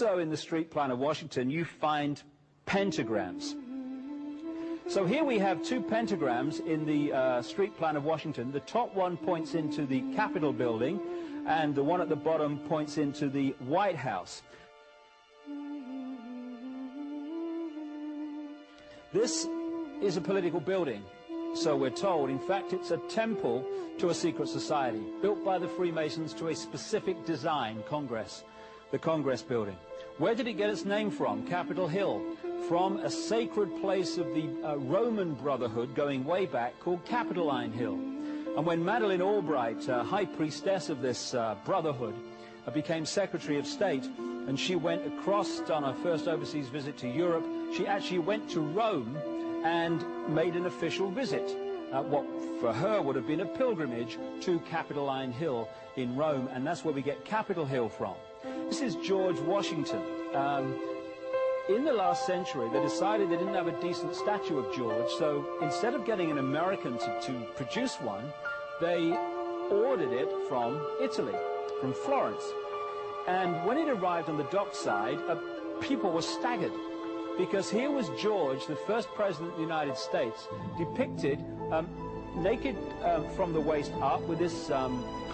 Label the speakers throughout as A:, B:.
A: Also in the street plan of Washington, you find pentagrams. So here we have two pentagrams in the street plan of Washington. The top one points into the Capitol building, and the one at the bottom points into the White House. This is a political building, so we're told. In fact, it's a temple to a secret society, built by the Freemasons to a specific design, Congress, the Congress building. Where did it get its name from? Capitol Hill, from a sacred place of the Roman Brotherhood going way back called Capitoline Hill. And when Madeleine Albright, high priestess of this brotherhood, became Secretary of State, and she went across on her first overseas visit to Europe, she actually went to Rome and made an official visit, what for her would have been a pilgrimage to Capitoline Hill in Rome, and that's where we get Capitol Hill from. This is George Washington. In the last century, they decided they didn't have a decent statue of George, so instead of getting an American to produce one, they ordered it from Italy, from Florence. And when it arrived on the dockside, people were staggered, because here was George, the first president of the United States, depicted naked from the waist up with this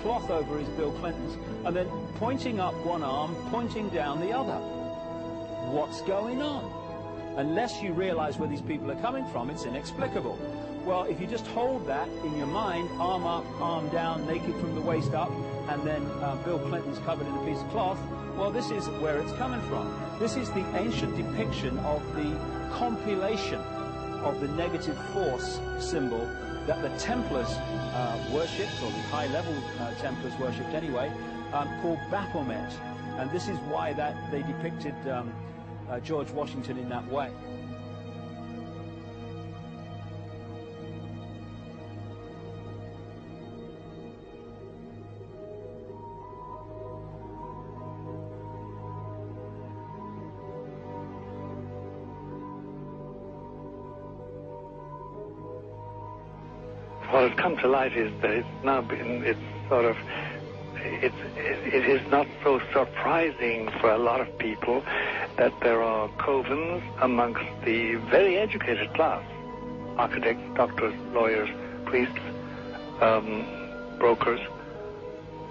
A: cloth over his Bill Clinton's, and then pointing up one arm, pointing down the other. What's going on? Unless you realize where these people are coming from, it's inexplicable. Well, if you just hold that in your mind, arm up, arm down, naked from the waist up, and then Bill Clinton's covered in a piece of cloth, well, this is where it's coming from. This is the ancient depiction of the compilation of the negative force symbol that the Templars worshipped, or the high-level Templars worshipped anyway, called Baphomet. And this is why they depicted George Washington in that way.
B: What has come to light is that it is not so surprising for a lot of people that there are covens amongst the very educated class, architects, doctors, lawyers, priests, brokers,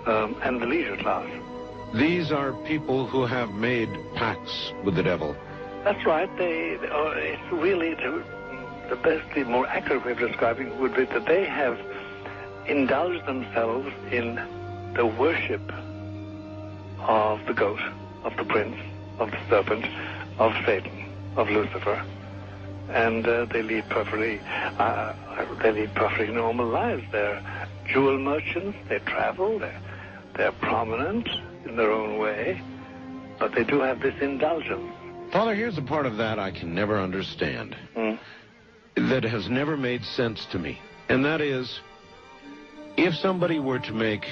B: and the leisure class.
C: These are people who have made pacts with the devil.
B: That's right. It's really the best, the more accurate way of describing it would be that they have indulged themselves in the worship of the goat, of the prince, of the serpent, of Satan, of Lucifer, and they lead perfectly normal lives. They're jewel merchants. They travel. They're prominent in their own way, but they do have this indulgence.
C: Father, here's a part of that I can never understand. That has never made sense to me, and that is, if somebody were to make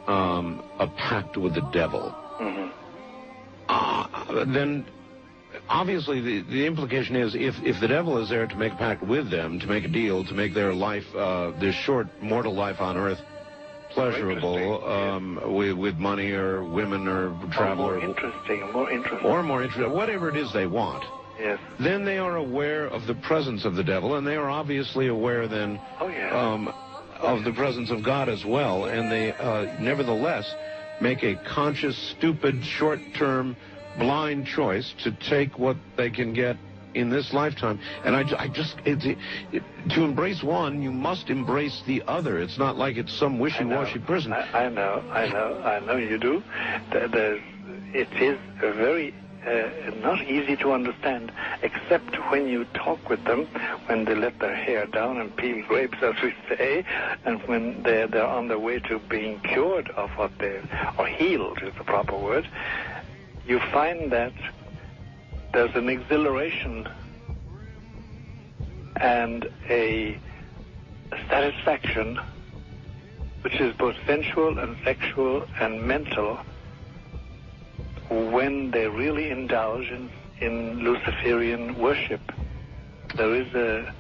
C: a pact with the devil, then obviously the implication is if the devil is there to make a pact with them, to make a deal, to make their life, this short mortal life on earth, pleasurable, with money or women or travel,
B: or more interesting,
C: whatever it is they want.
B: Yes.
C: Then they are aware of the presence of the devil, and they are obviously aware then of the presence of God as well, and they nevertheless make a conscious, stupid, short-term, blind choice to take what they can get in this lifetime. And to embrace one, you must embrace the other. It's not like it's some wishy-washy person.
B: I know you do. It is a very not easy to understand, except when you talk with them, when they let their hair down and peel grapes, as we say, and when they're on their way to being cured of what or healed is the proper word. You find that there's an exhilaration and a satisfaction which is both sensual and sexual and mental when they really indulge in Luciferian worship. There is a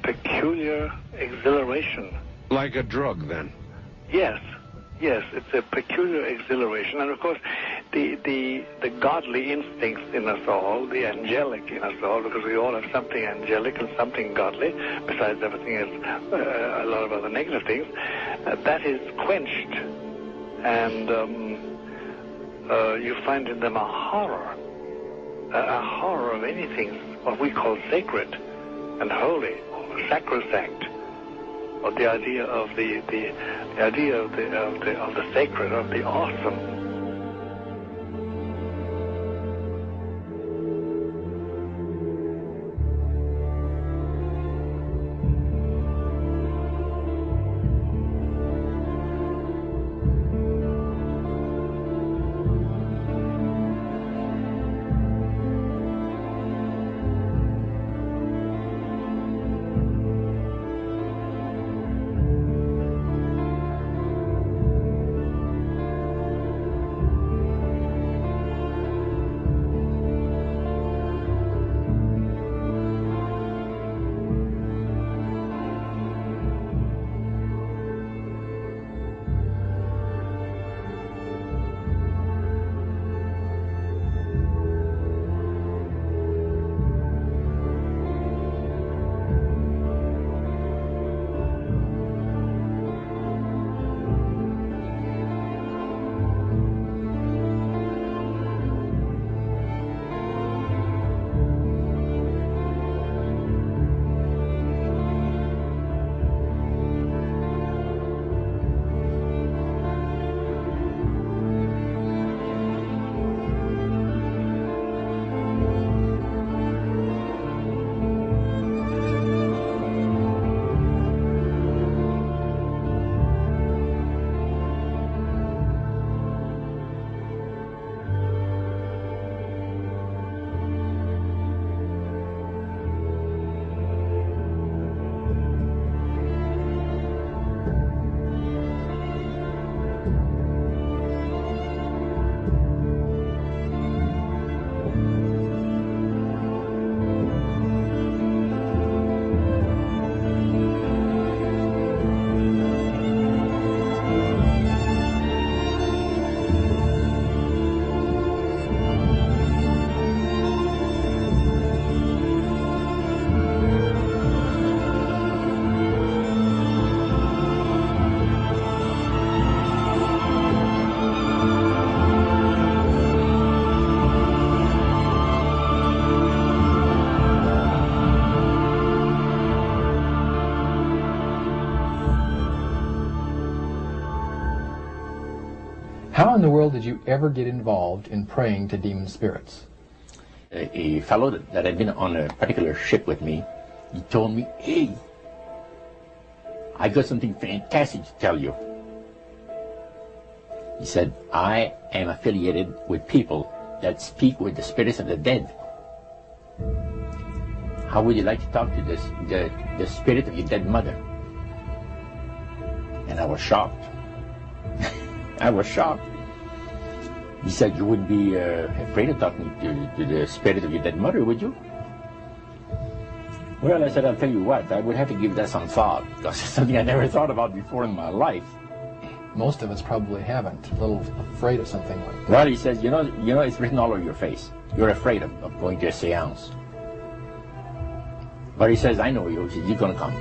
B: peculiar exhilaration.
C: Like a drug, then?
B: Yes, it's a peculiar exhilaration. And of course, the godly instincts in us all, the angelic in us all, because we all have something angelic and something godly, besides everything else, a lot of other negative things, that is quenched. And you find in them a horror of anything, what we call sacred and holy, or sacrosanct, or the idea of the idea of the sacred, of the awesome.
D: How in the world did you ever get involved in praying to demon spirits?
E: A fellow that had been on a particular ship with me, he told me, "Hey, I got something fantastic to tell you." He said, "I am affiliated with people that speak with the spirits of the dead. How would you like to talk to the spirit of your dead mother?" And I was shocked. I was shocked. He said, "You wouldn't be afraid of talking to the spirit of your dead mother, would you?" Well, I said, "I'll tell you what, I would have to give that some thought, because it's something I never thought about before in my life."
D: Most of us probably haven't. A little afraid of something like that.
E: Well, he says, you know, it's written all over your face. You're afraid of going to a seance. But he says, "I know you. He says, you're going to come."